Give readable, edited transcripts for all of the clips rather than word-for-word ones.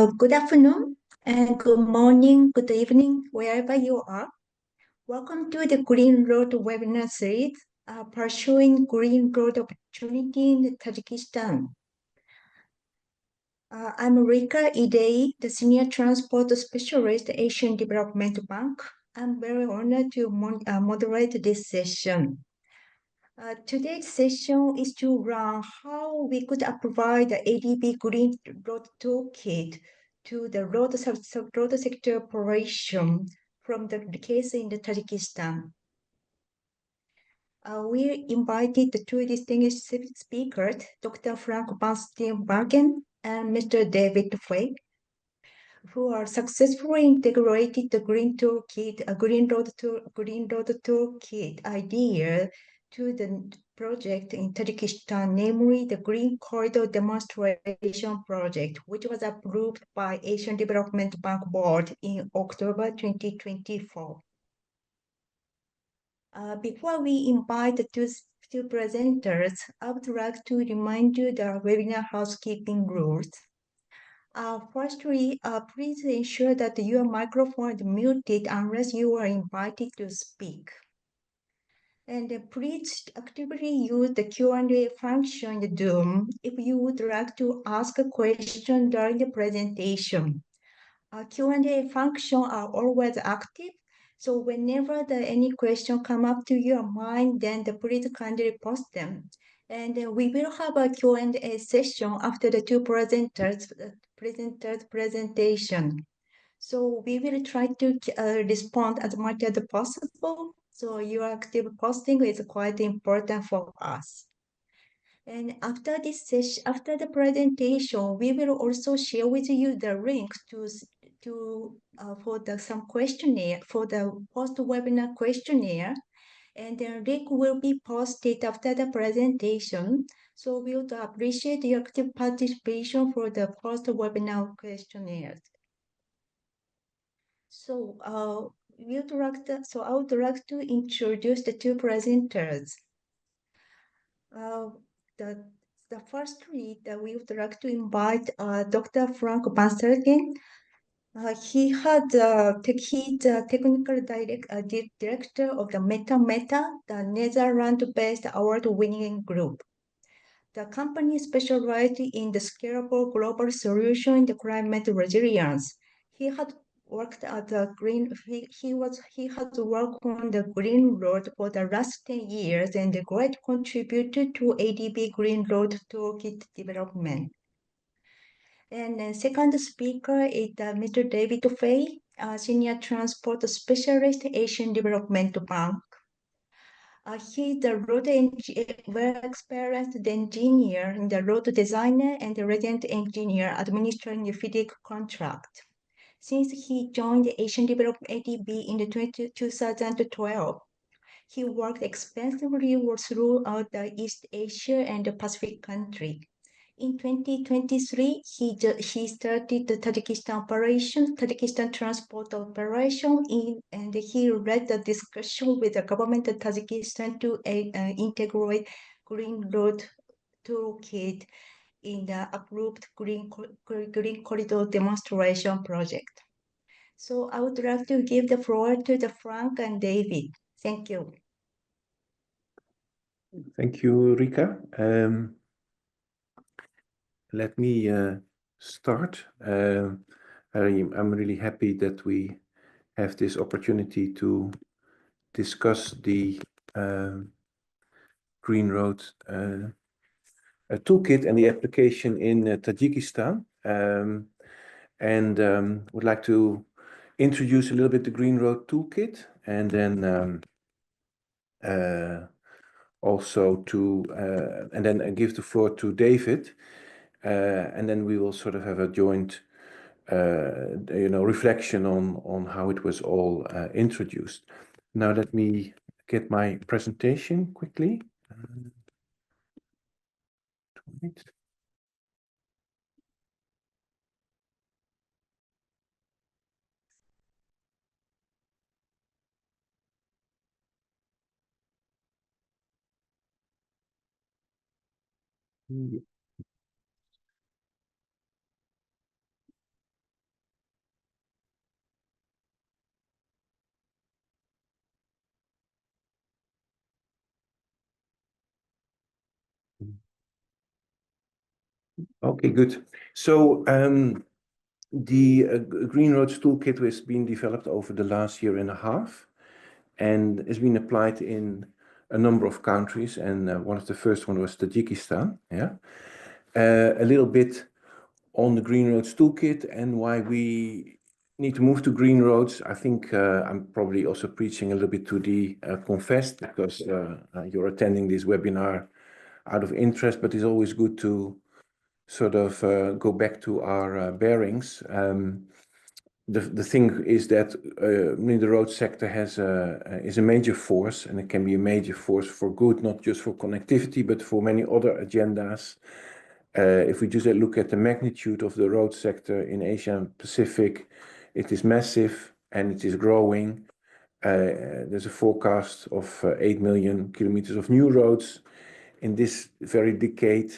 Good afternoon and good morning, good evening, wherever you are. Welcome to the Green Road webinar series, Pursuing Green Road Opportunity in Tajikistan. I'm Rika Idei, the Senior Transport Specialist at Asian Development Bank. I'm very honored to moderate this session. Today's session is to learn how we could provide the ADB Green Road Toolkit to the road sector operation from the case in the Tajikistan. We invited the two distinguished speakers, Dr. Frank Bernstein-Wagen and Mr. David Fay, who are successfully integrated the Green Road Toolkit idea to the project in Tajikistan, namely the Green Corridor Demonstration Project, which was approved by Asian Development Bank Board in October 2024. Before we invite the two presenters, I would like to remind you the webinar housekeeping rules. Firstly, please ensure that your microphone is muted unless you are invited to speak. And please actively use the Q&A function in Zoom if you would like to ask a question during the presentation. Q&A functions are always active, so whenever any question come up to your mind, then please kindly post them. And we will have a Q&A session after the two presenters' presentation. So we will try to respond as much as possible. So your active posting is quite important for us. And after this session, after the presentation, we will also share with you the links for some questionnaire, for the post-webinar questionnaire. And the link will be posted after the presentation. So we would appreciate your active participation for the post-webinar questionnaires. So I would like to introduce the two presenters. The first three that we would like to invite Dr. Frank Bernstein. He's the technical director of the Meta, the Netherlands-based award-winning group. The company specialized in the scalable global solution in the climate resilience. He had worked at the he has worked on the Green Road for the last 10 years and a great contributor to ADB Green Road Toolkit development. And the second speaker is Mr. David Fay, Senior Transport Specialist, Asian Development Bank. He's the well-experienced engineer, the road designer, and the resident engineer administering the FIDIC contract. Since he joined the Asian Development ADB in 2012, he worked extensively throughout the East Asia and the Pacific country. In 2023, he started the Tajikistan transport operation, and he led the discussion with the government of Tajikistan to integrate Green Road Toolkit in the approved Green Corridor Demonstration Project. So I would like to give the floor to Frank and David. Thank you. Thank you, Rika. Let me start. I'm really happy that we have this opportunity to discuss the Green Road Toolkit and the application in Tajikistan. And would like to introduce a little bit the Green Road Toolkit, and then also and then give the floor to David. And then we will sort of have a joint, reflection on how it was all introduced. Now let me get my presentation quickly. Okay, good. So the Green Roads Toolkit has been developed over the last year and a half and has been applied in a number of countries. And one of the first one was Tajikistan. Yeah. A little bit on the Green Roads Toolkit and why we need to move to green roads. I think I'm probably also preaching a little bit to the confessed because you're attending this webinar out of interest, but it's always good to sort of go back to our bearings. The thing is that the road sector is a major force, and it can be a major force for good, not just for connectivity, but for many other agendas. If we just look at the magnitude of the road sector in Asia and Pacific, it is massive and it is growing. There's a forecast of 8 million kilometers of new roads in this very decade.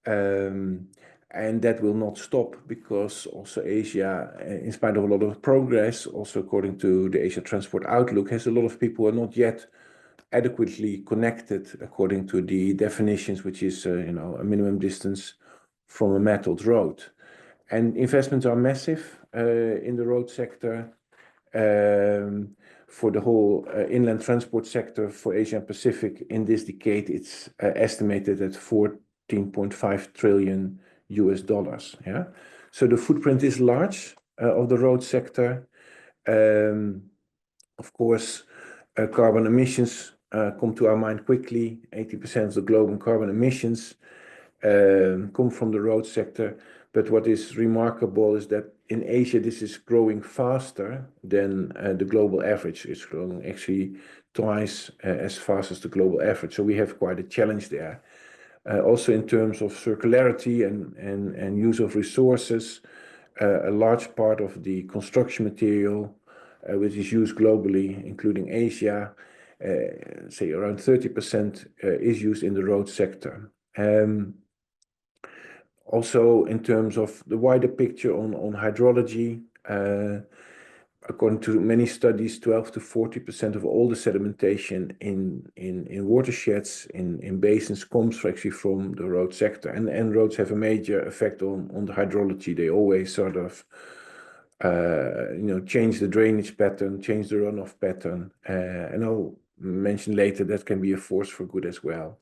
And that will not stop because also Asia, in spite of a lot of progress, also according to the Asia Transport Outlook, has a lot of people who are not yet adequately connected according to the definitions, which is a minimum distance from a metalled road. And investments are massive in the road sector. For the whole inland transport sector for Asia and Pacific in this decade, it's estimated at 14.5 trillion US dollars. Yeah, so the footprint is large of the road sector. Of course, carbon emissions come to our mind quickly. 80% of the global carbon emissions come from the road sector. But what is remarkable is that in Asia, this is growing faster than the global average. It's growing actually twice as fast as the global average. So we have quite a challenge there. Also in terms of circularity and use of resources, a large part of the construction material which is used globally, including Asia, say around 30% is used in the road sector. Also, in terms of the wider picture on hydrology, according to many studies, 12 to 40% of all the sedimentation in watersheds, in basins, comes actually from the road sector. And roads have a major effect on the hydrology. They always sort of change the drainage pattern, change the runoff pattern. And I'll mention later that can be a force for good as well.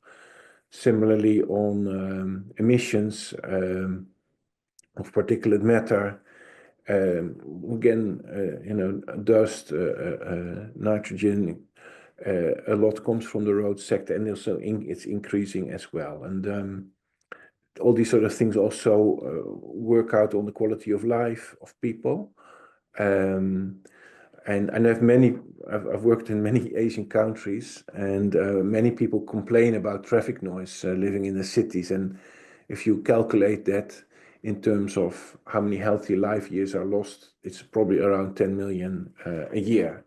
Similarly, on emissions of particulate matter, again, dust, nitrogen, a lot comes from the road sector, and also it's increasing as well. And all these sort of things also work out on the quality of life of people. And I've worked in many Asian countries, and many people complain about traffic noise living in the cities. And if you calculate that in terms of how many healthy life years are lost, it's probably around 10 million a year.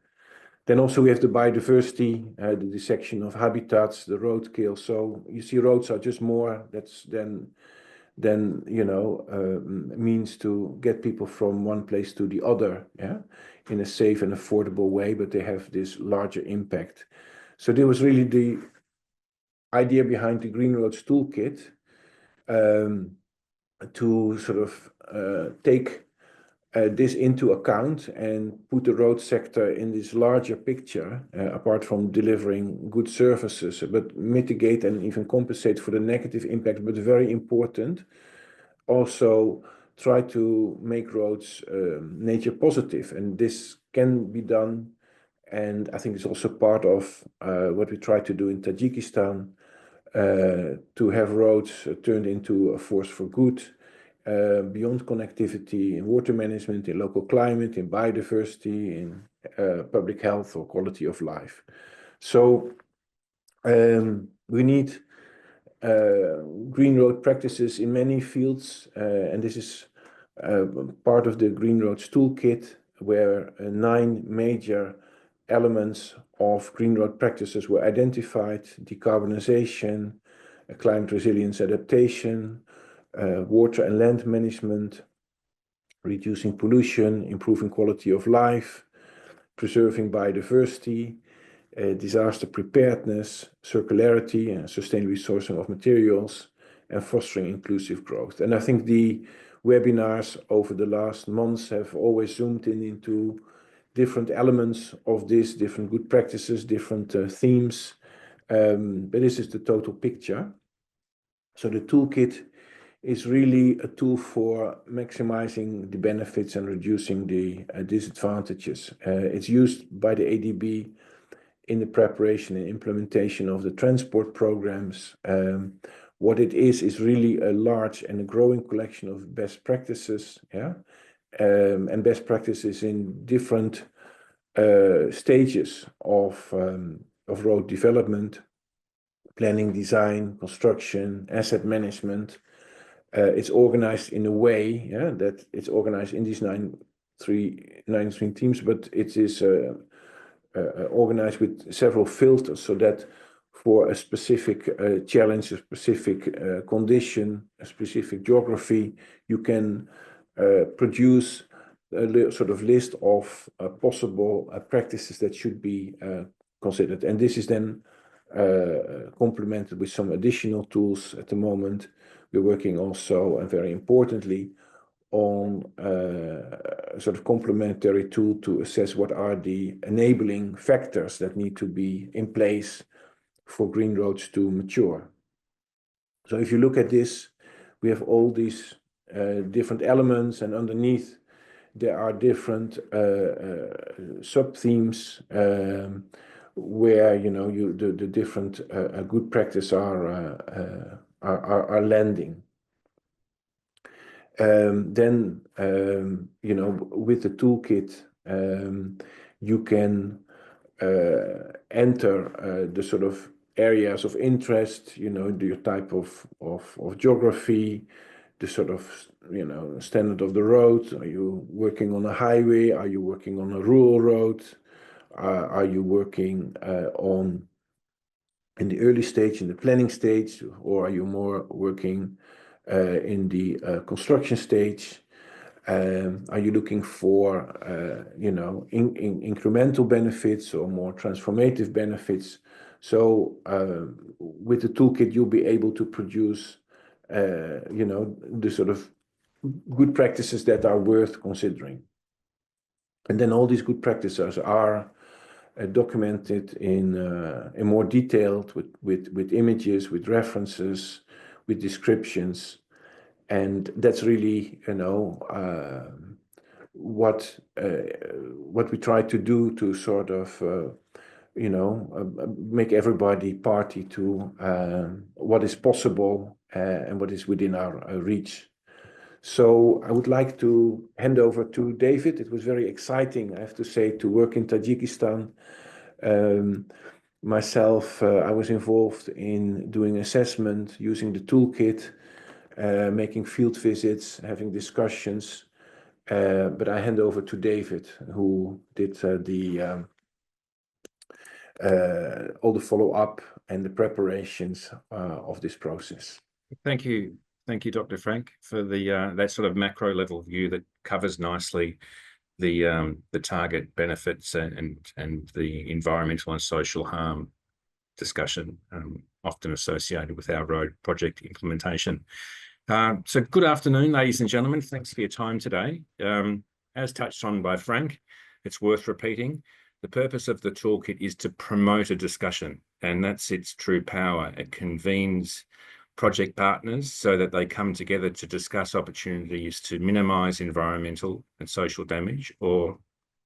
Then also we have the biodiversity, the dissection of habitats, the roadkill. So you see roads are just more than means to get people from one place to the other, yeah, in a safe and affordable way, but they have this larger impact. So there was really the idea behind the Green Roads Toolkit, to sort of take this into account and put the road sector in this larger picture, apart from delivering good services, but mitigate and even compensate for the negative impact, but very important, also try to make roads nature positive. And this can be done. And I think it's also part of what we try to do in Tajikistan, to have roads turned into a force for good, beyond connectivity, in water management, in local climate, in biodiversity, in public health or quality of life. So we need green road practices in many fields, and this is part of the Green Roads Toolkit, where 9 major elements of green road practices were identified: decarbonization, climate resilience adaptation, water and land management, reducing pollution, improving quality of life, preserving biodiversity, disaster preparedness, circularity and sustainable resourcing of materials, and fostering inclusive growth. And I think the webinars over the last months have always zoomed in into different elements of this, different good practices, different themes. But this is the total picture. So the toolkit is really a tool for maximizing the benefits and reducing the disadvantages. It's used by the ADB in the preparation and implementation of the transport programs. What it is really a large and a growing collection of best practices, and best practices in different stages of road development, planning, design, construction, asset management. It's organized in a way that it's organized in these nine stream teams, but it is organized with several filters so that for a specific challenge, a specific condition, a specific geography, you can produce a sort of list of possible practices that should be considered. And this is then complemented with some additional tools at the moment. We're working also, and very importantly, on a sort of complementary tool to assess what are the enabling factors that need to be in place for green roads to mature. So if you look at this, we have all these different elements, and underneath there are different sub-themes where the different good practice are landing. Then with the toolkit, you can enter the sort of areas of interest, your type of geography, the sort of standard of the road. Are you working on a highway? Are you working on a rural road? Are you working in the early stage, in the planning stage, or are you more working in the construction stage? Are you looking for incremental benefits or more transformative benefits? So with the toolkit, you'll be able to produce the sort of good practices that are worth considering. And then all these good practices are documented in more detailed with images, with references, with descriptions. And that's really, what we try to do to sort of, make everybody party to what is possible and what is within our reach. So I would like to hand over to David. It was very exciting, I have to say, to work in Tajikistan. Myself, I was involved in doing assessment, using the toolkit, making field visits, having discussions. But I hand over to David, who did all the follow-up and the preparations of this process. Thank you, Dr. Frank, for the that sort of macro level view that covers nicely the target benefits and the environmental and social harm discussion often associated with our road project implementation. So good afternoon, ladies and gentlemen. Thanks for your time today. As touched on by Frank, it's worth repeating. The purpose of the toolkit is to promote a discussion, and that's its true power. It convenes project partners so that they come together to discuss opportunities to minimise environmental and social damage, or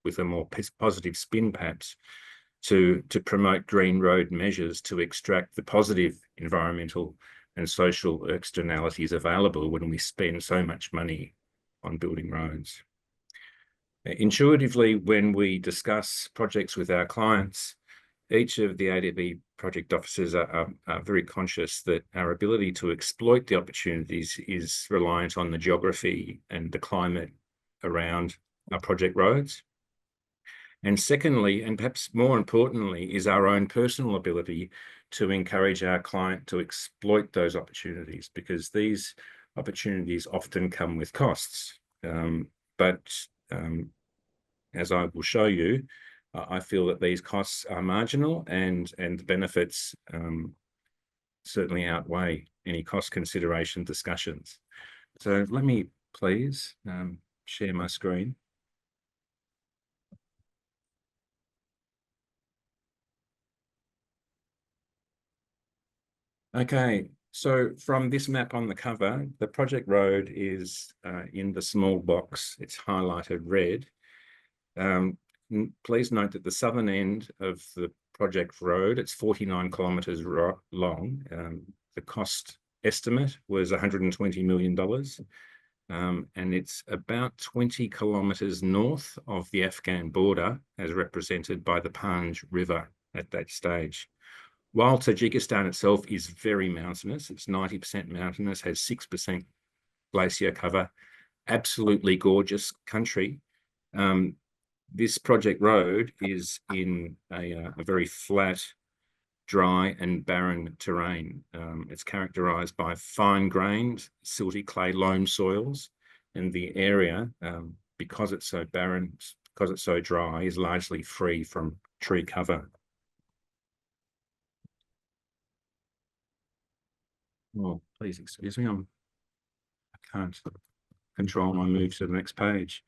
with a more positive spin perhaps, to promote green road measures to extract the positive environmental and social externalities available when we spend so much money on building roads. Intuitively, when we discuss projects with our clients, each of the ADB project officers are very conscious that our ability to exploit the opportunities is reliant on the geography and the climate around our project roads. And secondly, and perhaps more importantly, is our own personal ability to encourage our client to exploit those opportunities, because these opportunities often come with costs. As I will show you, I feel that these costs are marginal and the benefits certainly outweigh any cost consideration discussions. So let me please share my screen. Okay, so from this map on the cover, the project road is in the small box. It's highlighted red. Please note that the southern end of the project road, it's 49 kilometres long. The cost estimate was $120 million. And it's about 20 kilometres north of the Afghan border, as represented by the Panj River at that stage. While Tajikistan itself is very mountainous, it's 90% mountainous, has 6% glacier cover, absolutely gorgeous country. This project road is in a very flat, dry and barren terrain. It's characterised by fine-grained, silty clay loam soils, and the area, because it's so barren, because it's so dry, is largely free from tree cover. Oh, please excuse me, I can't control my move to the next page.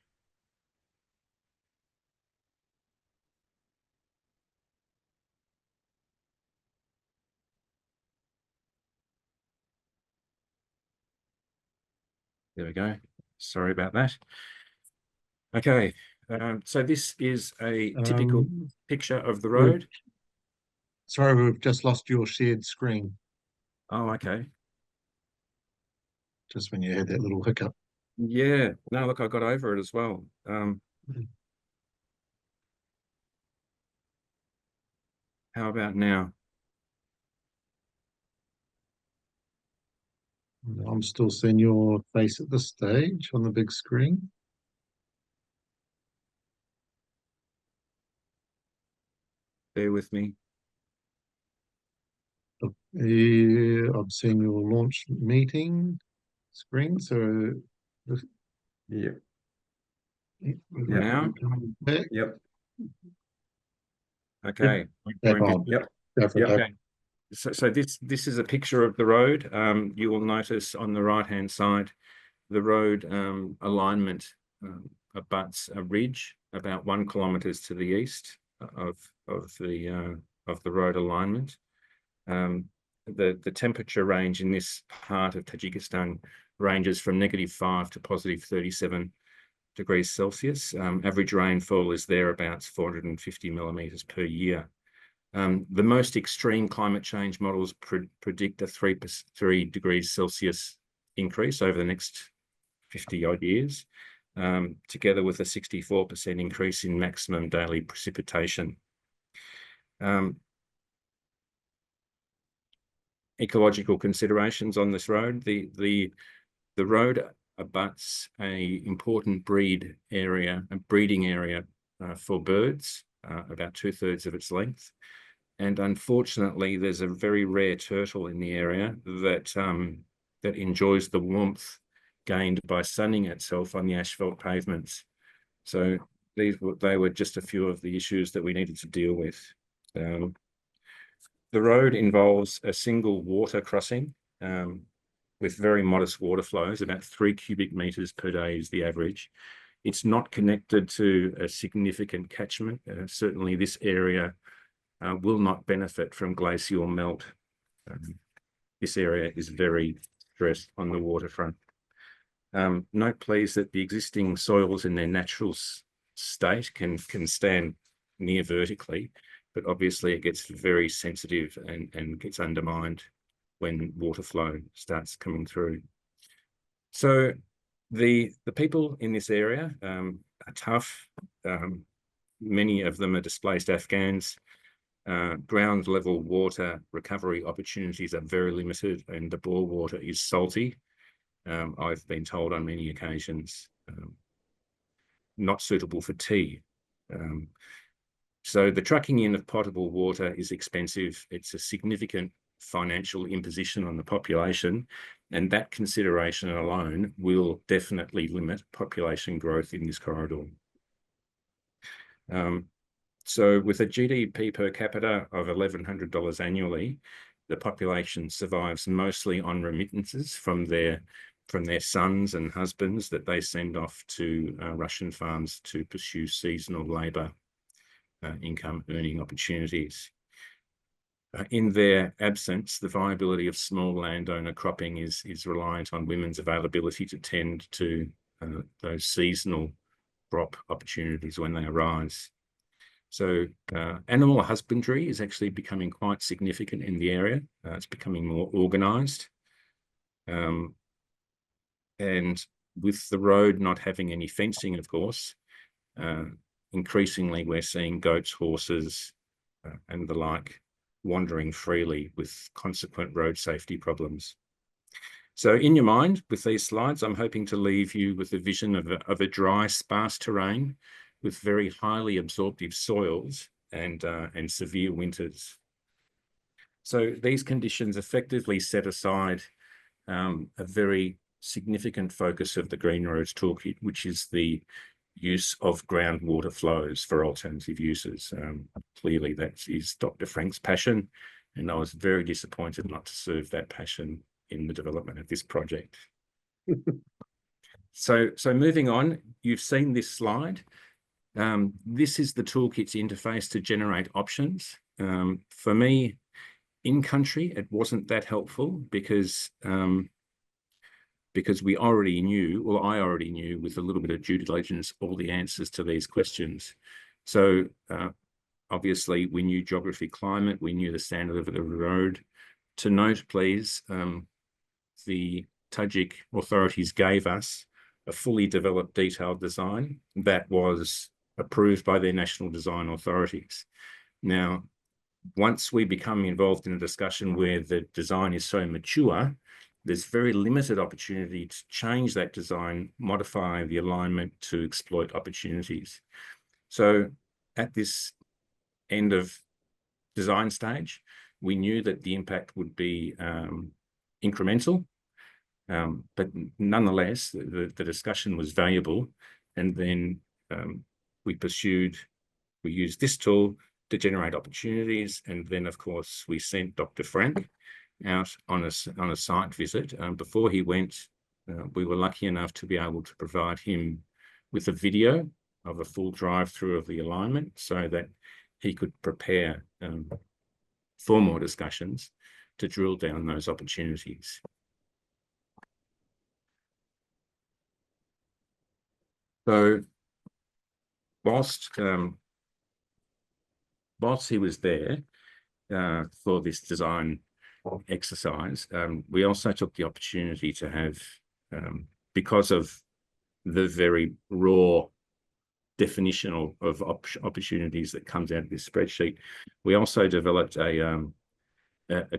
There we go. Sorry about that. Okay, so this is a typical picture of the road. Sorry, we've just lost your shared screen. Oh, okay. Just when you had that little hiccup. Yeah, no, look, I got over it as well. How about now? I'm still seeing your face at this stage on the big screen. Bear with me. Yeah, I'm seeing your launch meeting screen. So, Yeah. Now? Back. Yep. Okay. Back on. Yep. Go for it, Okay. So this is a picture of the road. You will notice on the right-hand side, the road alignment abuts a ridge about 1 kilometre to the east of the road alignment. The temperature range in this part of Tajikistan ranges from -5 to +37 degrees Celsius. Average rainfall is thereabouts 450 millimetres per year. The most extreme climate change models predict a 3 degrees Celsius increase over the next 50 odd years, together with a 64% increase in maximum daily precipitation. Ecological considerations on this road. The road abuts a important breeding area for birds, about 2/3 of its length. And unfortunately, there's a very rare turtle in the area that enjoys the warmth gained by sunning itself on the asphalt pavements. So they were just a few of the issues that we needed to deal with. The road involves a single water crossing with very modest water flows, about 3 cubic metres per day is the average. It's not connected to a significant catchment. Certainly this area will not benefit from glacial melt. This area is very stressed on the waterfront. Note please that the existing soils in their natural state can stand near vertically, but obviously it gets very sensitive and gets undermined when water flow starts coming through. So the people in this area are tough. Many of them are displaced Afghans. Ground level water recovery opportunities are very limited, and the bore water is salty. I've been told on many occasions, not suitable for tea. So the trucking in of potable water is expensive. It's a significant financial imposition on the population, and that consideration alone will definitely limit population growth in this corridor. So with a GDP per capita of $1,100 annually, the population survives mostly on remittances from their sons and husbands that they send off to Russian farms to pursue seasonal labour income earning opportunities. In their absence, the viability of small landowner cropping is reliant on women's availability to tend to those seasonal crop opportunities when they arise. So animal husbandry is actually becoming quite significant in the area. It's becoming more organised. And with the road not having any fencing, of course, increasingly we're seeing goats, horses, and the like wandering freely with consequent road safety problems. So in your mind, with these slides, I'm hoping to leave you with a vision of a dry, sparse terrain with very highly absorptive soils and severe winters. So these conditions effectively set aside a very significant focus of the Green Roads Toolkit, which is the use of groundwater flows for alternative uses. Clearly, that is Dr. Frank's passion, and I was very disappointed not to serve that passion in the development of this project. So moving on, you've seen this slide. This is the Toolkit's interface to generate options. For me, in country, it wasn't that helpful because we already knew, well, I already knew with a little bit of due diligence, all the answers to these questions. So obviously we knew geography, climate, we knew the standard of the road. To note, please, the Tajik authorities gave us a fully developed detailed design that was approved by their national design authorities. Now, once we become involved in a discussion where the design is so mature, there's very limited opportunity to change that design, modify the alignment to exploit opportunities. So at this end of design stage, we knew that the impact would be incremental, but nonetheless, the discussion was valuable. And then we used this tool to generate opportunities. And then, of course, we sent Dr. Frank out on a site visit. Before he went, we were lucky enough to be able to provide him with a video of a full drive-through of the alignment so that he could prepare for more discussions to drill down those opportunities. So whilst he was there for this design exercise, we also took the opportunity to have, because of the very raw definition of opportunities that comes out of this spreadsheet, we also developed a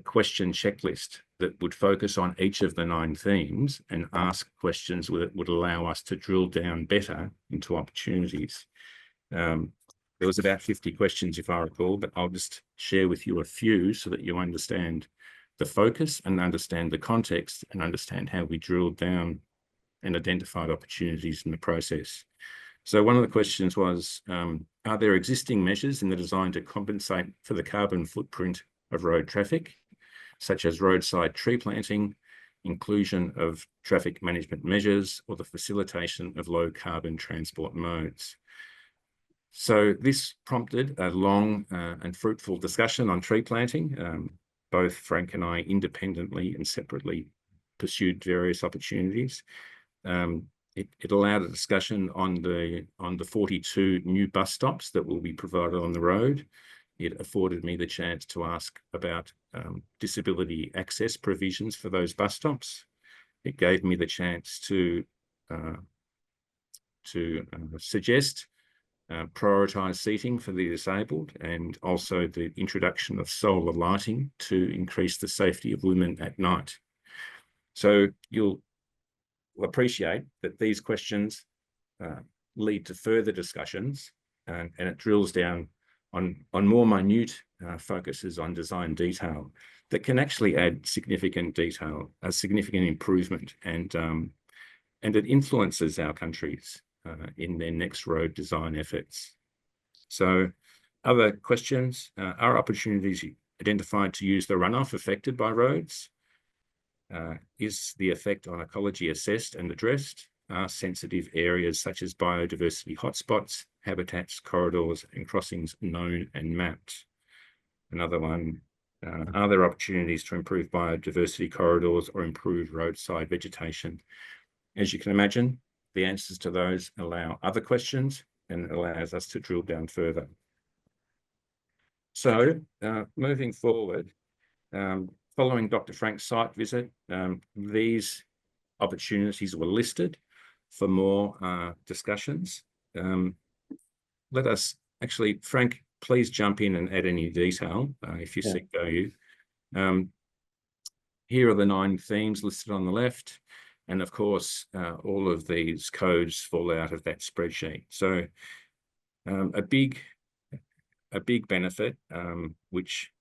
question checklist that would focus on each of the 9 themes and ask questions that would allow us to drill down better into opportunities. There was about 50 questions, if I recall, but I'll just share with you a few so that you understand the focus and understand the context and understand how we drilled down and identified opportunities in the process. So one of the questions was, are there existing measures in the design to compensate for the carbon footprint of road traffic, such as roadside tree planting, inclusion of traffic management measures, or the facilitation of low carbon transport modes? So this prompted a long and fruitful discussion on tree planting. Both Frank and I independently and separately pursued various opportunities. It allowed a discussion on the 42 new bus stops that will be provided on the road. It afforded me the chance to ask about disability access provisions for those bus stops. It gave me the chance to suggest prioritise seating for the disabled and also the introduction of solar lighting to increase the safety of women at night. So you'll appreciate that these questions lead to further discussions and it drills down on more minute focuses on design detail that can actually add significant detail, a significant improvement, and it influences our countries in their next road design efforts. So other questions, are opportunities identified to use the runoff affected by roads? Is the effect on ecology assessed and addressed? Are sensitive areas such as biodiversity hotspots, habitats, corridors, and crossings known and mapped? Another one, are there opportunities to improve biodiversity corridors or improve roadside vegetation? As you can imagine, the answers to those allow other questions and it allows us to drill down further. So moving forward, following Dr. Frank's site visit, these opportunities were listed for more discussions. Let us actually, Frank, please jump in and add any detail if you see value. Here are the 9 themes listed on the left. And of course, all of these codes fall out of that spreadsheet. So a big benefit, which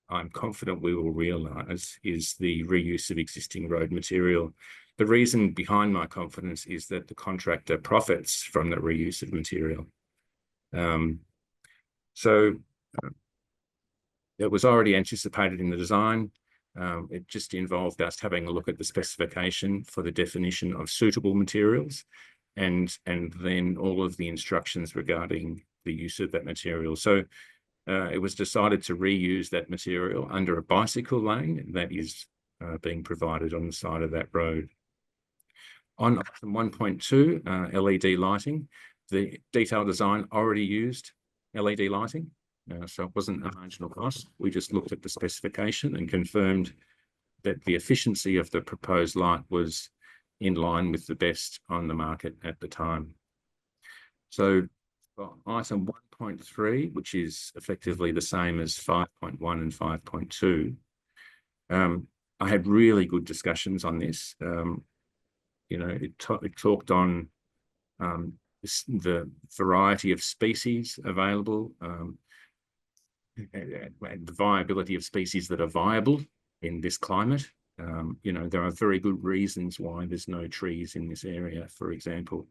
I'm confident we will realise, is the reuse of existing road material. The reason behind my confidence is that the contractor profits from the reuse of material. So it was already anticipated in the design. It just involved us having a look at the specification for the definition of suitable materials and then all of the instructions regarding the use of that material. So it was decided to reuse that material under a bicycle lane that is being provided on the side of that road. On item 1.2, LED lighting, the detailed design already used LED lighting, so it wasn't a marginal cost. We just looked at the specification and confirmed that the efficiency of the proposed light was in line with the best on the market at the time. So item 1.3, which is effectively the same as 5.1 and 5.2, I had really good discussions on this. You know, it talked on the variety of species available, and the viability of species that are viable in this climate. You know, there are very good reasons why there's no trees in this area, for example.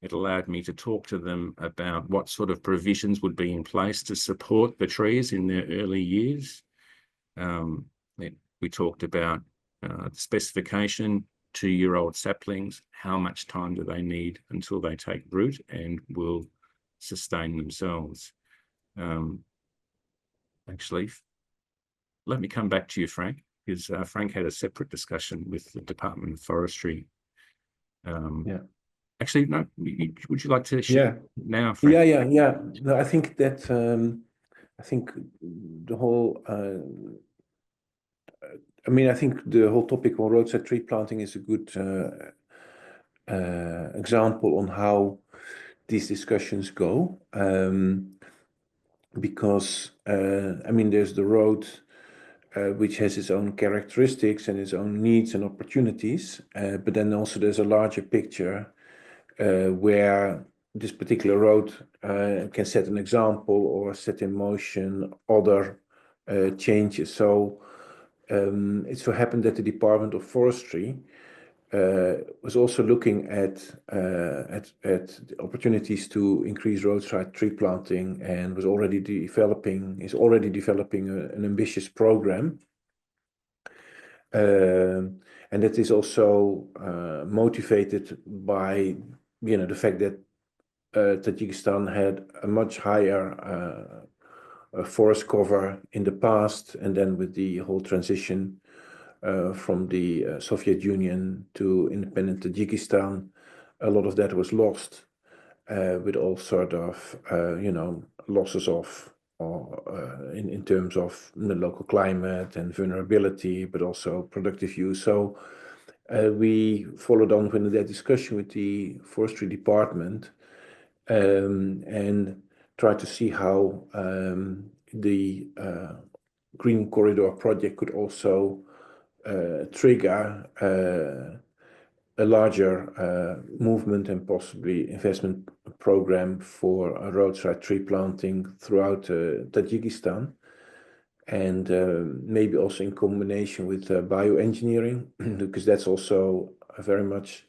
It allowed me to talk to them about what sort of provisions would be in place to support the trees in their early years. We talked about the specification, 2-year-old saplings, how much time do they need until they take root and will sustain themselves. Actually, let me come back to you, Frank, because Frank had a separate discussion with the Department of Forestry. Actually, no, would you like to share now, Frank? Yeah. No, I think that I think the whole I think the whole topic on roadside tree planting is a good example on how these discussions go, because there's the road which has its own characteristics and its own needs and opportunities, but then also there's a larger picture where this particular road can set an example or set in motion other changes. So it so happened that the Department of Forestry was also looking at the opportunities to increase roadside tree planting and is already developing an ambitious program. And that is also motivated by the fact that Tajikistan had a much higher forest cover in the past, and then with the whole transition from the Soviet Union to independent Tajikistan, a lot of that was lost, with all sort of losses of in terms of the local climate and vulnerability, but also productive use. So we followed on with that discussion with the forestry department and tried to see how the Green Corridor project could also trigger a larger movement and possibly investment program for roadside tree planting throughout Tajikistan, and maybe also in combination with bioengineering, because that's also a very much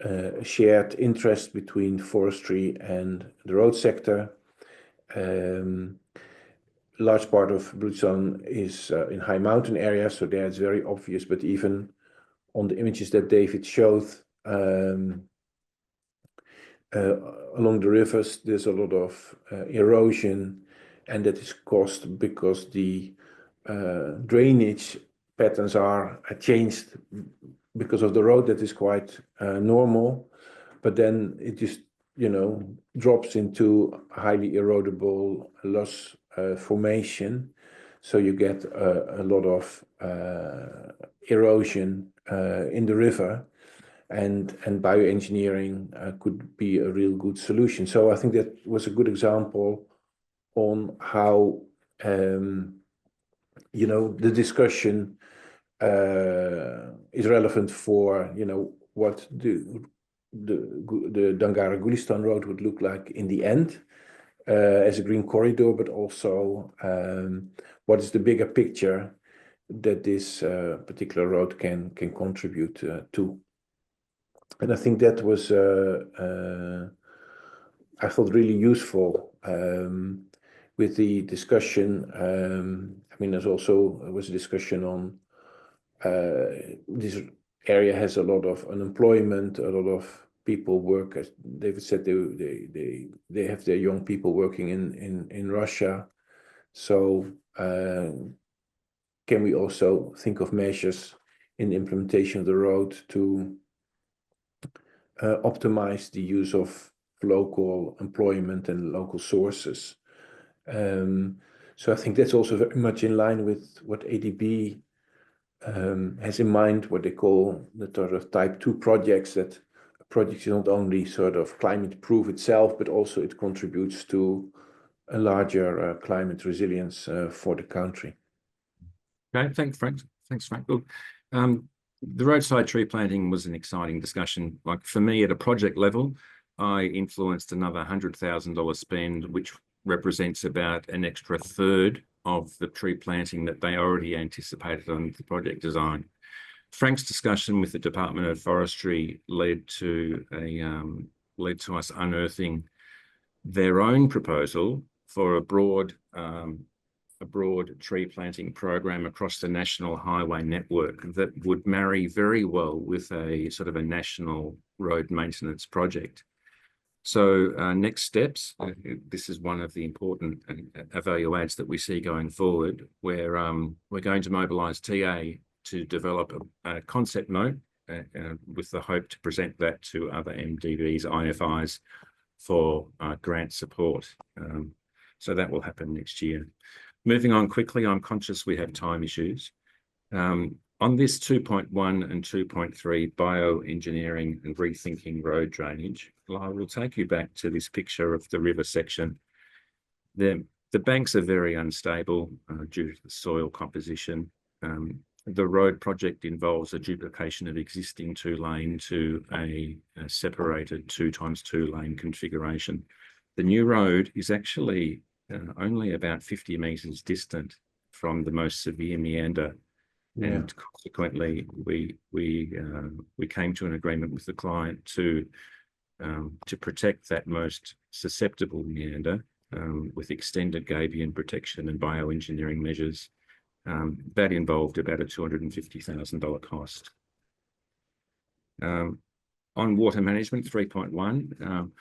a shared interest between forestry and the road sector. large part of Bluestone is in high mountain areas, so there it's very obvious. But even on the images that David showed along the rivers, there's a lot of erosion, and that is caused because the drainage patterns are changed because of the road. That is quite normal, but then it just, you know, drops into highly erodible loess formation. So you get a lot of erosion in the river, and bioengineering could be a real good solution. So I think that was a good example on how you know, the discussion is relevant for, you know, what the Dangara-Gulistan road would look like in the end as a green corridor, but also what is the bigger picture that this particular road can contribute to. And I think that was, I thought, really useful with the discussion. I mean, there was a discussion on this area has a lot of unemployment, a lot of people work, as David said, they have their young people working in Russia. So can we also think of measures in the implementation of the road to optimize the use of local employment and local sources? So I think that's also very much in line with what ADB has in mind, what they call the sort of type 2 projects, that a project is not only sort of climate proof itself, but also it contributes to a larger climate resilience for the country. Okay, thanks, Frank. Look, the roadside tree planting was an exciting discussion. Like for me, at a project level, I influenced another $100,000 spend, which represents about an extra third of the tree planting that they already anticipated on the project design. Frank's discussion with the Department of Forestry led to us unearthing their own proposal for a broad tree planting program across the national highway network that would marry very well with a sort of a national road maintenance project. So next steps, this is one of the important value adds that we see going forward, where we're going to mobilise TA to develop a concept note with the hope to present that to other MDBs, IFIs for grant support. So that will happen next year. Moving on quickly, I'm conscious we have time issues. On this 2.1 and 2.3 bioengineering and rethinking road drainage, I will take you back to this picture of the river section. The banks are very unstable due to the soil composition. The road project involves a duplication of existing 2-lane to a separated 2x2 lane configuration. The new road is actually only about 50 metres distant from the most severe meander. Yeah. And consequently, we came to an agreement with the client to protect that most susceptible meander with extended gabion protection and bioengineering measures. That involved about a $250,000 cost. On water management 3.1,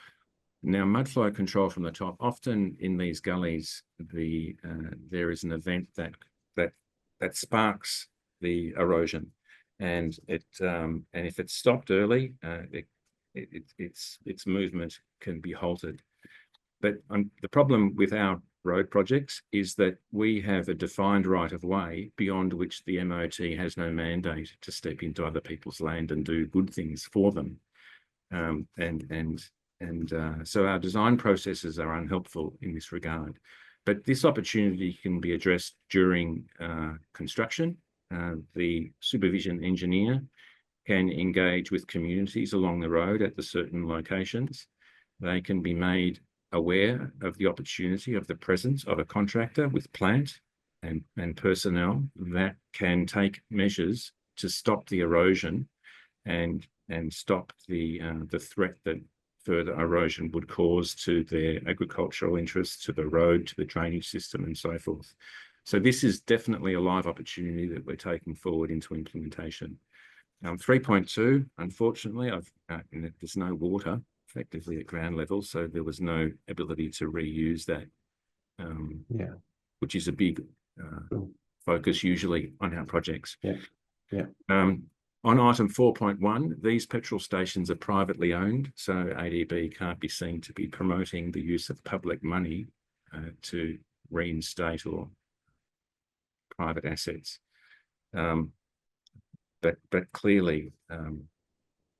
now mud flow control from the top. Often in these gullies, there is an event that sparks the erosion, and if it's stopped early, its movement can be halted. But the problem with our road projects is that we have a defined right of way beyond which the MOT has no mandate to step into other people's land and do good things for them, so our design processes are unhelpful in this regard. But this opportunity can be addressed during construction. The supervision engineer can engage with communities along the road at the certain locations. They can be made aware of the opportunity of the presence of a contractor with plant and personnel that can take measures to stop the erosion and stop the threat that further erosion would cause to their agricultural interests, to the road, to the drainage system, and so forth. So this is definitely a live opportunity that we're taking forward into implementation. 3.2, unfortunately, there's no water effectively at ground level, so there was no ability to reuse that, which is a big focus usually on our projects. On item 4.1, these petrol stations are privately owned, so ADB can't be seen to be promoting the use of public money to reinstate or private assets. But clearly,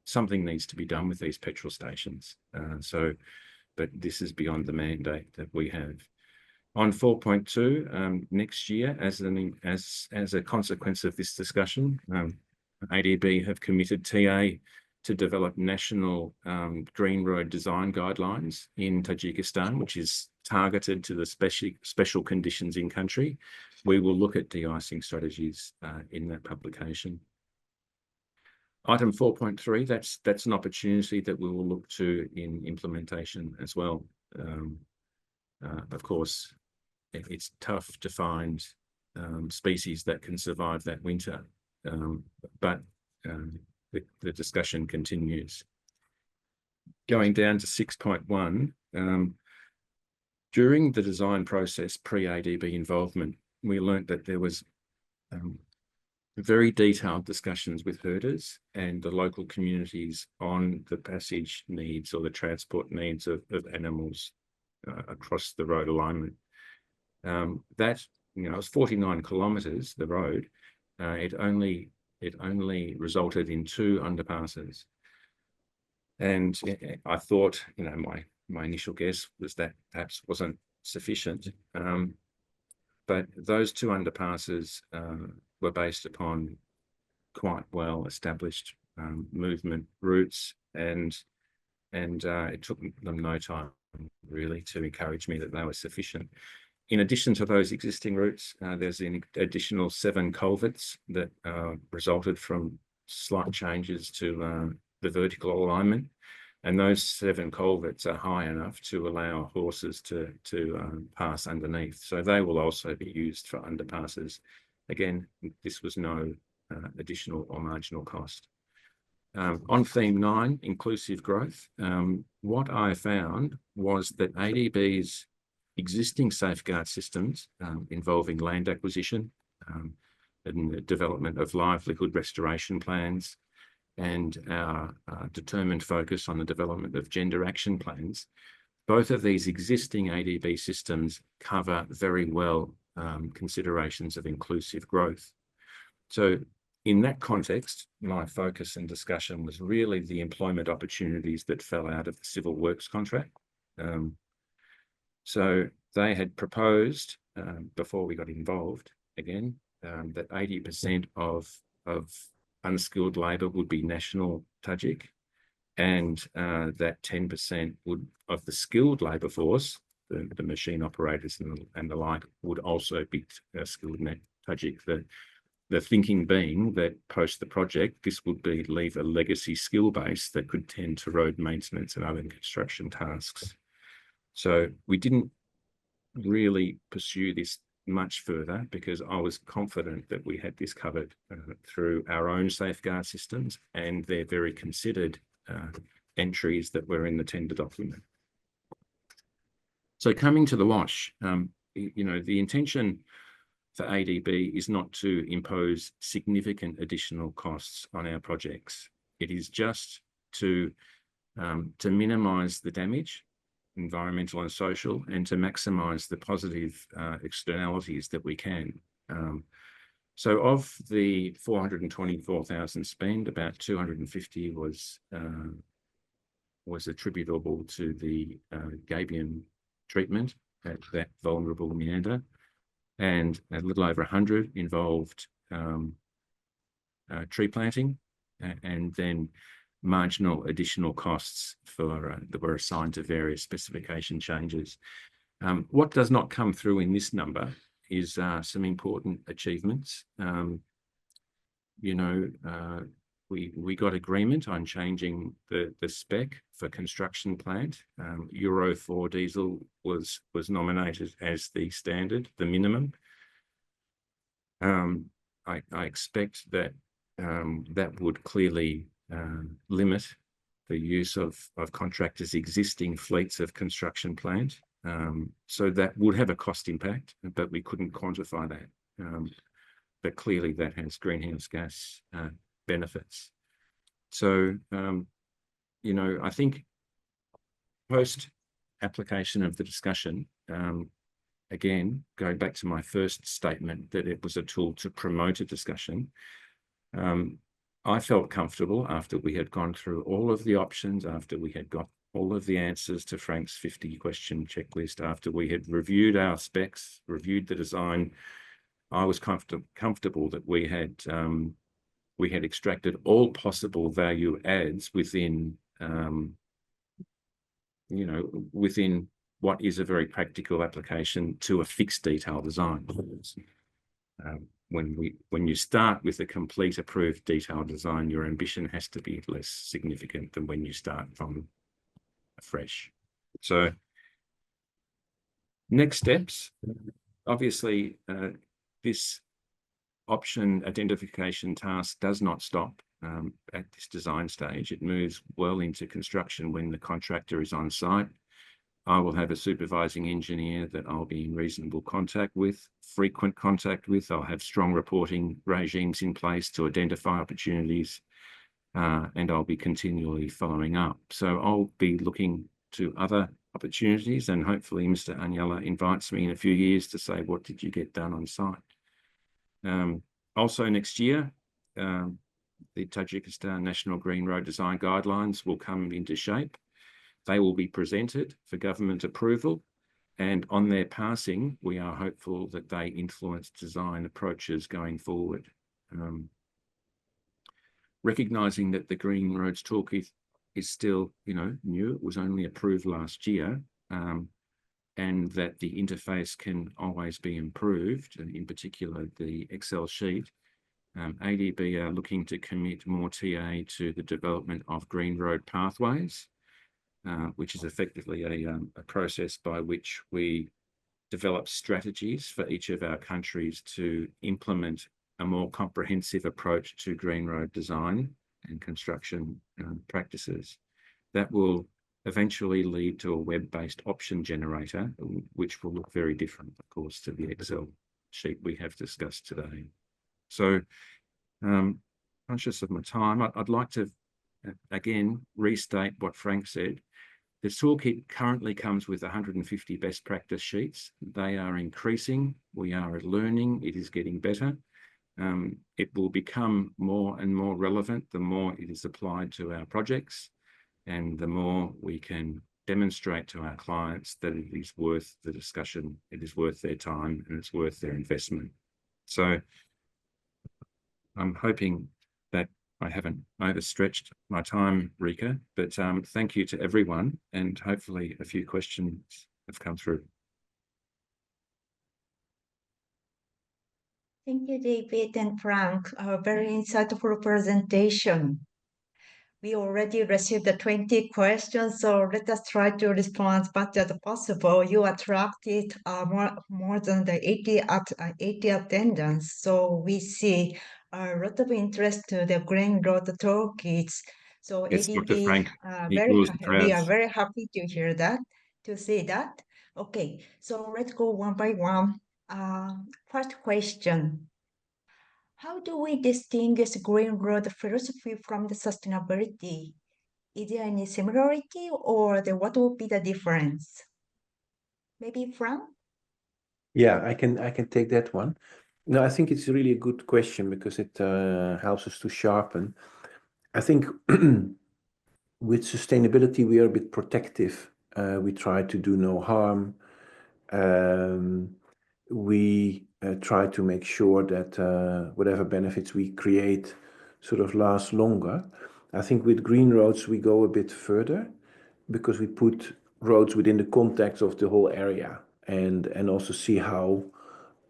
something needs to be done with these petrol stations. But this is beyond the mandate that we have. On 4.2, next year, as a consequence of this discussion, ADB have committed TA to develop national green road design guidelines in Tajikistan, which is targeted to the special conditions in country. We will look at de-icing strategies in that publication. Item 4.3, that's an opportunity that we will look to in implementation as well. Of course, it's tough to find species that can survive that winter, but the discussion continues. Going down to 6.1, during the design process pre-ADB involvement, we learnt that there was very detailed discussions with herders and the local communities on the passage needs or the transport needs of animals across the road alignment. That, it was 49 kilometres, the road. It only resulted in 2 underpasses. And I thought, my initial guess was that perhaps wasn't sufficient. But those 2 underpasses were based upon quite well established movement routes, and it took them no time really to encourage me that they were sufficient. In addition to those existing routes, there's an additional 7 culverts that resulted from slight changes to the vertical alignment, and those 7 culverts are high enough to allow horses to pass underneath. So they will also be used for underpasses. Again, this was no additional or marginal cost. On theme 9, inclusive growth, what I found was that ADB's existing safeguard systems involving land acquisition and the development of livelihood restoration plans, and our determined focus on the development of gender action plans, both of these existing ADB systems cover very well considerations of inclusive growth. So in that context, my focus and discussion was really the employment opportunities that fell out of the civil works contract. So they had proposed, before we got involved again, that 80% of unskilled labour would be national Tajik, and that 10% of the skilled labour force, the machine operators and the like, would also be skilled Tajik. The thinking being that post the project, this would leave a legacy skill base that could tend to road maintenance and other construction tasks. So we didn't really pursue this much further because I was confident that we had this covered through our own safeguard systems and their very considered entries that were in the tender document. So coming to the wash, the intention for ADB is not to impose significant additional costs on our projects. It is just to minimise the damage, environmental and social, and to maximise the positive externalities that we can. So of the 424,000 spent, about 250 was attributable to the gabion treatment at that vulnerable meander, and a little over 100 involved tree planting, and then marginal additional costs that were assigned to various specification changes. What does not come through in this number is some important achievements. we got agreement on changing the spec for construction plant. Euro 4 diesel was nominated as the standard, the minimum. I expect that that would clearly limit the use of contractors' existing fleets of construction plant. So that would have a cost impact, but we couldn't quantify that. But clearly that has greenhouse gas benefits. So, you know, I think post application of the discussion, again, going back to my first statement that it was a tool to promote a discussion, I felt comfortable after we had gone through all of the options, after we had got all of the answers to Frank's 50-question checklist, after we had reviewed our specs, reviewed the design. I was comfortable that we had extracted all possible value adds within, you know, within what is a very practical application to a fixed detail design. When you start with a complete approved detailed design, your ambition has to be less significant than when you start from fresh. So next steps, obviously, this option identification task does not stop at this design stage. It moves well into construction when the contractor is on site. I will have a supervising engineer that I'll be in reasonable contact with, frequent contact with. I'll have strong reporting regimes in place to identify opportunities, and I'll be continually following up. So I'll be looking to other opportunities, and hopefully Mr. Anyala invites me in a few years to say, what did you get done on site? Also next year, the Tajikistan National Green Road Design Guidelines will come into shape. They will be presented for government approval, and on their passing, we are hopeful that they influence design approaches going forward. Recognising that the Green Roads Toolkit is still, you know, new, it was only approved last year, and that the interface can always be improved, and in particular the Excel sheet. ADB are looking to commit more TA to the development of green road pathways, which is effectively a process by which we develop strategies for each of our countries to implement a more comprehensive approach to green road design and construction practices. That will eventually lead to a web-based option generator, which will look very different, of course, to the Excel sheet we have discussed today. So, conscious of my time, I'd like to, again, restate what Frank said. The toolkit currently comes with 150 best practice sheets. They are increasing. We are learning. It is getting better. It will become more and more relevant the more it is applied to our projects, and the more we can demonstrate to our clients that it is worth the discussion, it is worth their time, and it's worth their investment. So I'm hoping that I haven't overstretched my time, Rika, but thank you to everyone, and hopefully a few questions have come through. Thank you, David and Frank. A very insightful presentation. We already received the 20 questions, so let us try to respond as much as possible. You attracted more than the 80 attendance, so we see a lot of interest to the Green Road Toolkits. So Yes, ADB, Dr. Frank, we are very happy to hear that, to see that. Okay, so let's go one by one. First question. How do we distinguish green road philosophy from the sustainability? Is there any similarity, or what would be the difference? Maybe Frank? Yeah, I can take that one. No, I think it's really a good question because it helps us to sharpen. I think with sustainability, we are a bit protective. We try to do no harm. We try to make sure that whatever benefits we create sort of last longer. I think with green roads, we go a bit further because we put roads within the context of the whole area and also see how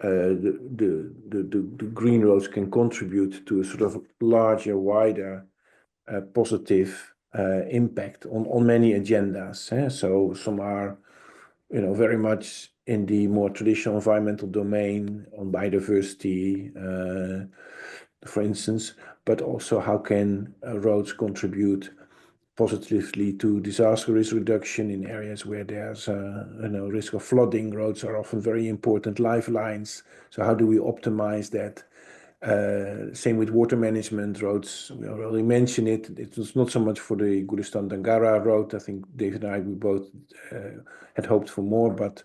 the green roads can contribute to a sort of larger, wider positive impact on many agendas. So some are, very much in the more traditional environmental domain on biodiversity, for instance, but also how can roads contribute positively to disaster risk reduction in areas where there's risk of flooding. Roads are often very important lifelines. So how do we optimize that? Same with water management. Roads, we already mentioned it. It was not so much for the Gulistan-Dangara road. I think David and I, we both had hoped for more, but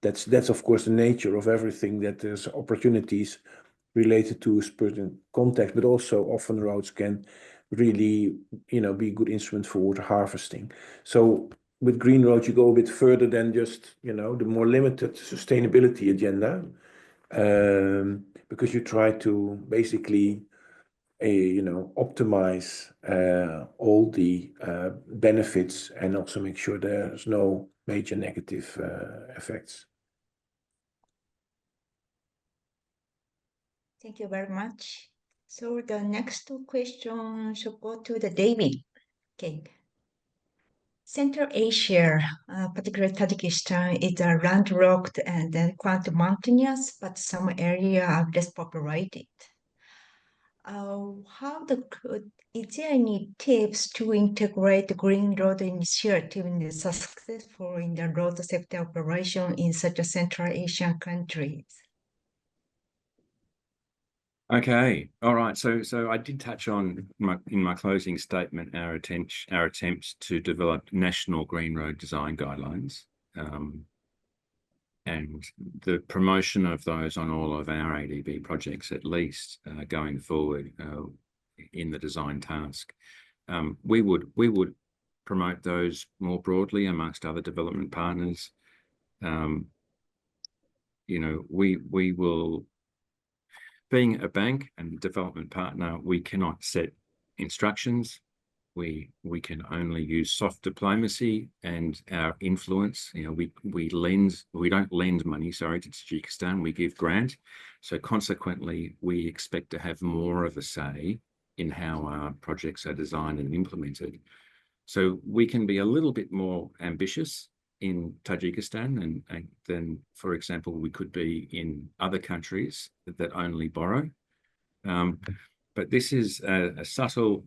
that's of course the nature of everything, that there's opportunities related to a certain context, but also often roads can really, be a good instrument for water harvesting. So with green roads, you go a bit further than just, the more limited sustainability agenda, because you try to basically, optimize all the benefits and also make sure there's no major negative effects. Thank you very much. So the next question should go to the David. Okay. Central Asia, particularly Tajikistan, is landlocked and then quite mountainous, but some areas are less populated. Is there any tips to integrate the green road initiative in the successful in the road sector operation in such a Central Asian countries? Okay, all right. So I did touch on in my closing statement our attempts to develop national green road design guidelines, and the promotion of those on all of our ADB projects, at least going forward in the design task. We would promote those more broadly amongst other development partners. We will. Being a bank and development partner, we cannot set instructions. We can only use soft diplomacy and our influence. We don't lend money, to Tajikistan. We give grant. So consequently, we expect to have more of a say in how our projects are designed and implemented. So we can be a little bit more ambitious in Tajikistan and then, for example, we could be in other countries that only borrow. But this is a subtle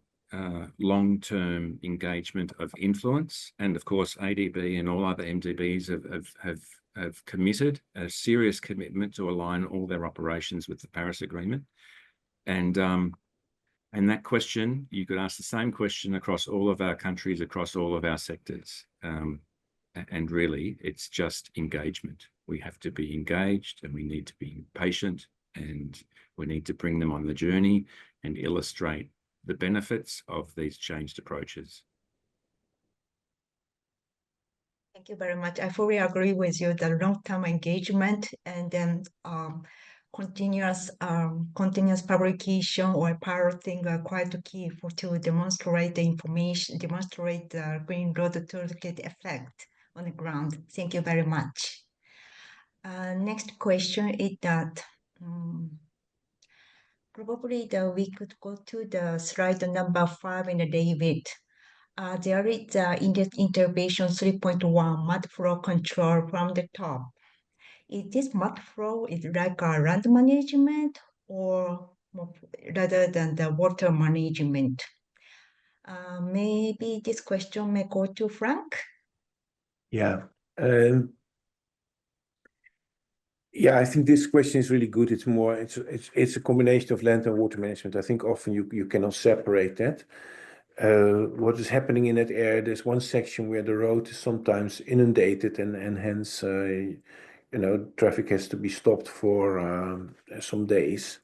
long-term engagement of influence. And of course, ADB and all other MDBs have committed a serious commitment to align all their operations with the Paris Agreement. And that question, you could ask the same question across all of our countries, across all of our sectors. And really, it's just engagement. We have to be engaged and we need to be patient and we need to bring them on the journey and illustrate the benefits of these changed approaches. Thank you very much. I fully agree with you. The long-term engagement and then continuous publication or piloting are quite key to demonstrate the information, demonstrate the Green Road Toolkit effect on the ground. Thank you very much. Next question is that probably we could go to the slide number 5 in the David. There is intervention 3.1 mud flow control from the top. Is this mud flow like a land management or rather than the water management? Maybe this question may go to Frank. Yeah. I think this question is really good. It's a combination of land and water management. I think often you cannot separate that. What is happening in that area? There's one section where the road is sometimes inundated and hence traffic has to be stopped for some days.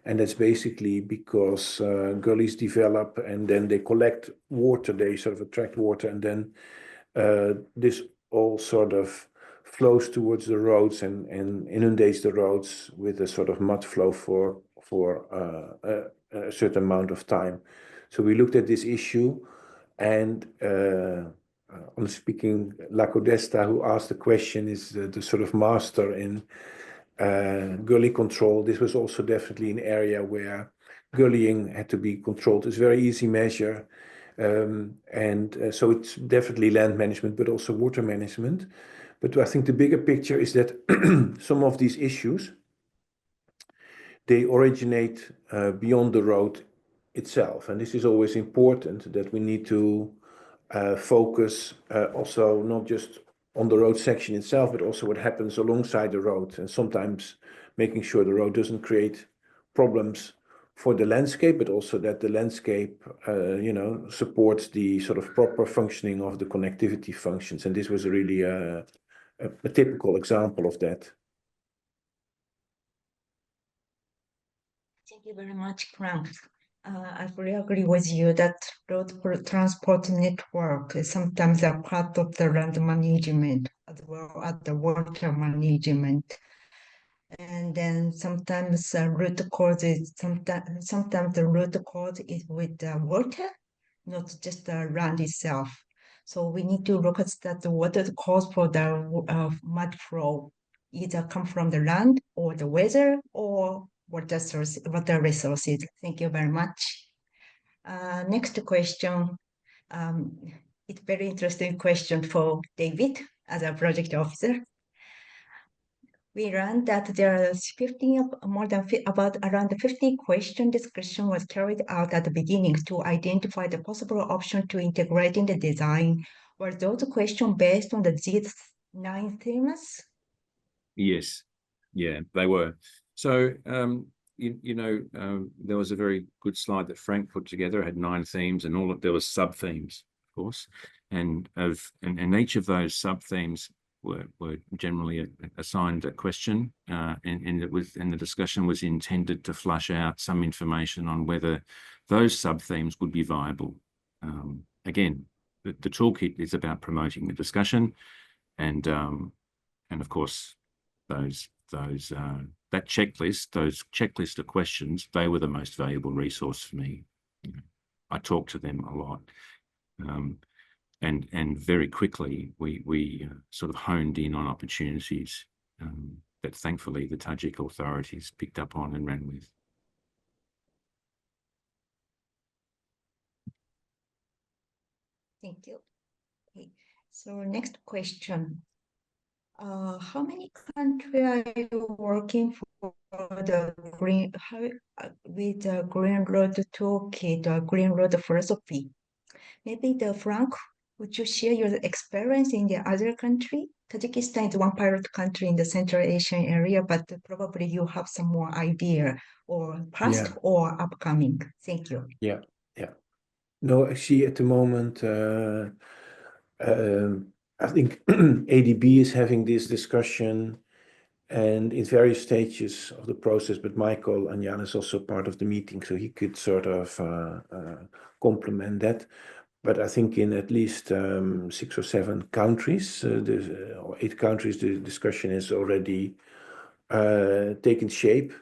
And that's basically because gullies develop and then they collect water, they sort of attract water, and then this all sort of flows towards the roads and inundates the roads with a sort of mud flow for a certain amount of time. So we looked at this issue, and I'm speaking Laco Desta, who asked the question, is the sort of master in gully control. This was also definitely an area where gullying had to be controlled. It's a very easy measure. So it's definitely land management, but also water management. But I think the bigger picture is that some of these issues, they originate beyond the road itself. And this is always important, that we need to focus also not just on the road section itself, but also what happens alongside the road, and sometimes making sure the road doesn't create problems for the landscape, but also that the landscape, supports the sort of proper functioning of the connectivity functions. And this was really a typical example of that. Thank you very much, Frank. I fully agree with you that road transport network is sometimes a part of the land management as well as the water management. And then sometimes the root cause is sometimes the root cause is with the water, not just the land itself. So we need to look at that what is the cause for the mud flow, either come from the land or the weather or water resources. Thank you very much. Next question. It's a very interesting question for David as a project officer. We learned that there are 15, about around 50 question discussion was carried out at the beginning to identify the possible option to integrate in the design. Were those questions based on these 9 themes? Yes, yeah, they were. So, there was a very good slide that Frank put together. It had 9 themes, and there was sub themes, of course, and each of those sub themes were generally assigned a question, and the discussion was intended to flush out some information on whether those sub themes would be viable. Again, the toolkit is about promoting the discussion, and of course that checklist of questions, they were the most valuable resource for me. I talked to them a lot. And very quickly, we sort of honed in on opportunities that thankfully the Tajik authorities picked up on and ran with. Thank you. Okay. So next question. How many countries are you working for with the Green Road Toolkit or Green Road philosophy? Maybe Frank, would you share your experience in the other country? Tajikistan is one pilot country in the Central Asian area, but probably you have some more idea or past or upcoming. Thank you. Yeah. No, actually, at the moment, I think ADB is having this discussion and in various stages of the process, but Michael and Jan is also part of the meeting, so he could sort of complement that. But I think in at least 6 or 7 countries, or 8 countries, the discussion is already taken shape.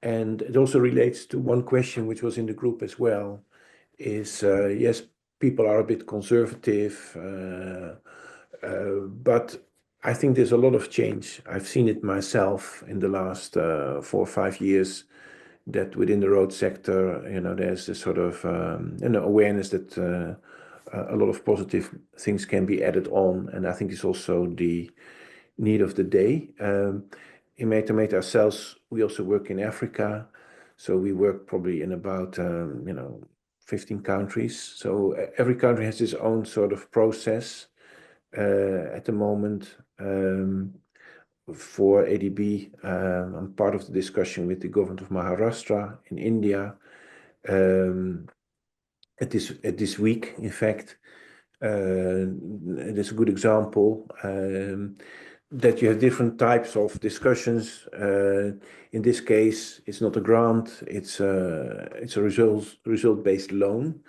And it also relates to one question which was in the group as well, is yes, people are a bit conservative, but I think there's a lot of change. I've seen it myself in the last 4 or 5 years, that within the road sector, there's this sort of awareness that a lot of positive things can be added on, and I think it's also the need of the day. In Metamate ourselves, we also work in Africa, so we work probably in about 15 countries. So every country has its own sort of process. At the moment, for ADB, I'm part of the discussion with the government of Maharashtra in India. At this week, in fact, there's a good example that you have different types of discussions. In this case, it's not a grant; it's a result-based loan.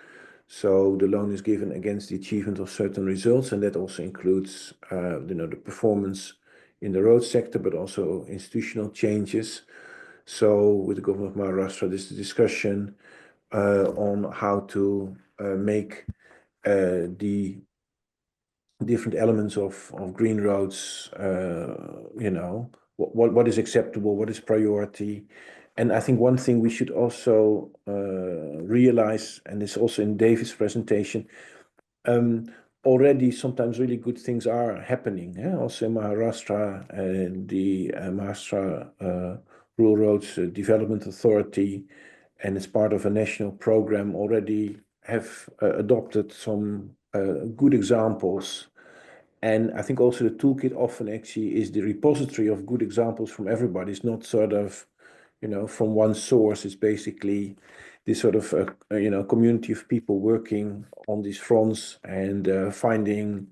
So the loan is given against the achievement of certain results, and that also includes, the performance in the road sector, but also institutional changes. So with the government of Maharashtra, there's a discussion on how to make the different elements of green roads, what is acceptable, what is priority, And I think one thing we should also realize, and it's also in David's presentation, already sometimes really good things are happening. Also in Maharashtra, the Maharashtra Rural Roads Development Authority, and it's part of a national program, already have adopted some good examples. And I think also the toolkit often actually is the repository of good examples from everybody. It's not sort of, from one source. It's basically this sort of, community of people working on these fronts and finding,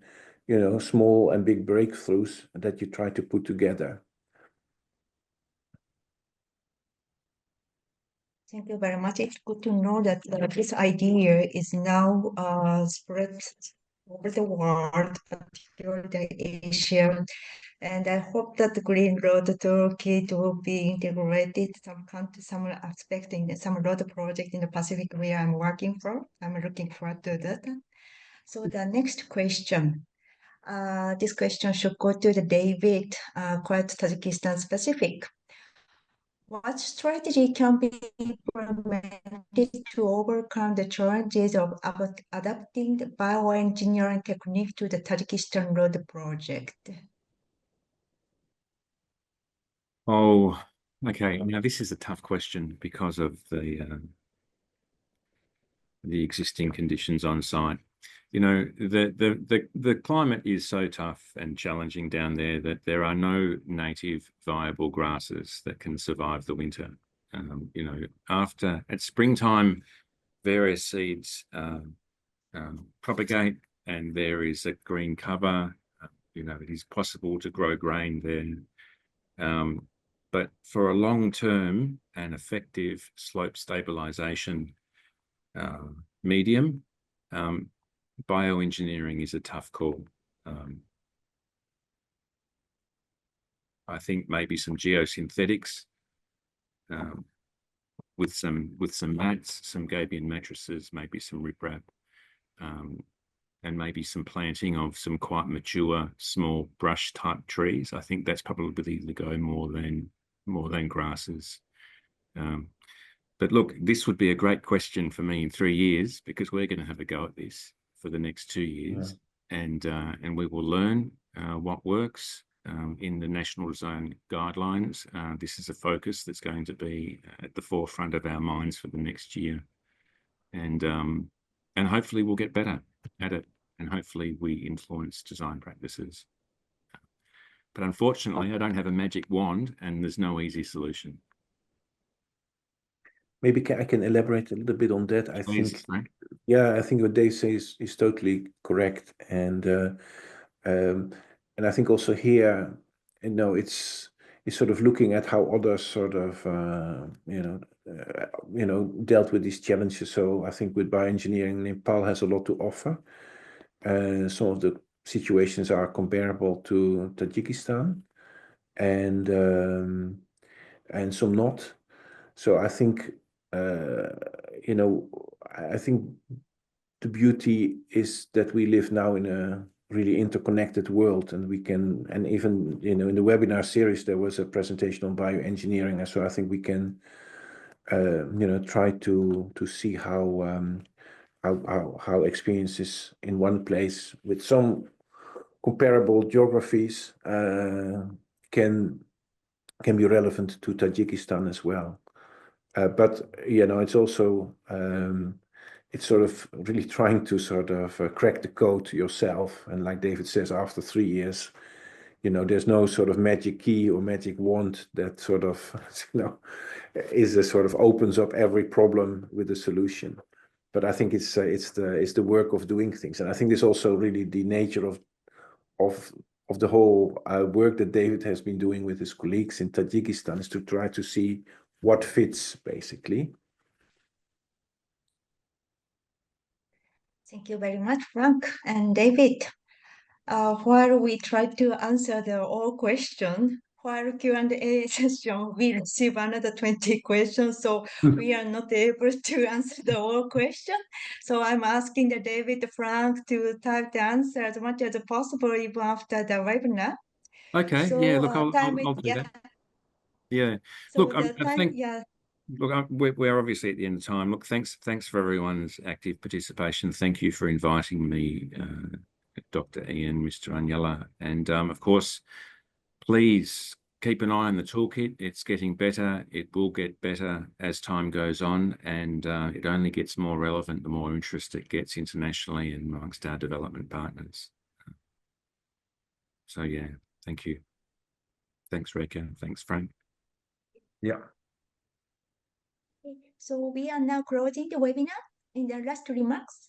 small and big breakthroughs that you try to put together. Thank you very much. It's good to know that this idea is now spread over the world, particularly Asia. And I hope that the Green Road Toolkit will be integrated some aspect in some road project in the Pacific where I'm working for. I'm looking forward to that. So the next question. This question should go to the David, quite Tajikistan specific. What strategy can be implemented to overcome the challenges of adapting the bioengineering technique to the Tajikistan road project? Oh, okay. Now this is a tough question because of the existing conditions on site. The climate is so tough and challenging down there that there are no native viable grasses that can survive the winter. At springtime, various seeds propagate, and there is a green cover. It is possible to grow grain there. But for a long-term and effective slope stabilization medium, bioengineering is a tough call. I think maybe some geosynthetics with some mats, some Gabion matrices, maybe some riprap, and maybe some planting of some quite mature small brush type trees. I think that's probably the go more than grasses. But look, this would be a great question for me in 3 years, because we're going to have a go at this for the next 2 years, and we will learn what works in the national zone guidelines. This is a focus that's going to be at the forefront of our minds for the next year, and hopefully we'll get better at it, and hopefully we influence design practices. But unfortunately, I don't have a magic wand, and there's no easy solution. Maybe I can elaborate a little bit on that. I Please, think, right? yeah, I think what Dave says is totally correct, and I think also here, it's sort of looking at how others sort of dealt with these challenges. So I think with bioengineering, Nepal has a lot to offer. Some of the situations are comparable to Tajikistan, and some not. So I think I think the beauty is that we live now in a really interconnected world, and we can, and even in the webinar series there was a presentation on bioengineering, and so I think we can try to see how experiences in one place with some comparable geographies can be relevant to Tajikistan as well. But it's also it's sort of really trying to sort of crack the code yourself. And like David says, after 3 years, there's no sort of magic key or magic wand that sort of is a sort of opens up every problem with a solution. But I think it's the work of doing things, and I think it's also really the nature of the whole work that David has been doing with his colleagues in Tajikistan, is to try to see what fits, basically. Thank you very much, Frank and David. While we try to answer all questions, while Q&A session, we receive another 20 questions, so we are not able to answer all questions. So I'm asking David, Frank to type the answer as much as possible even after the webinar. Okay, So, yeah, look, I'll time do yeah. that. Yeah, So look, the I time, think, yeah. Look, we're obviously at the end of time. Look, thanks for everyone's active participation. Thank you for inviting me, Dr. Ian, Mr. Agnella, and of course, please keep an eye on the toolkit. It's getting better. It will get better as time goes on, and it only gets more relevant the more interest it gets internationally and amongst our development partners. So yeah, thank you. Thanks, Reka. Thanks, Frank. Yeah. So we are now closing the webinar. In the last remarks,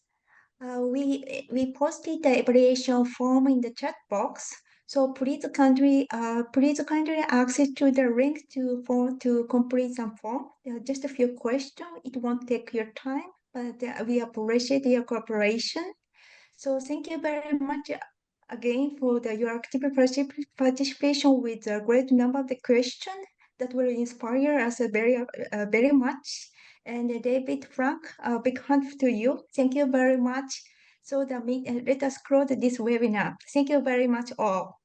we posted the evaluation form in the chat box. So please kindly access to the link to complete some form. Just a few questions. It won't take your time, but we appreciate your cooperation. So thank you very much again for your active participation with a great number of the questions that will inspire us very much. And David, Frank, a big hand to you. Thank you very much. So let us close this webinar. Thank you very much all.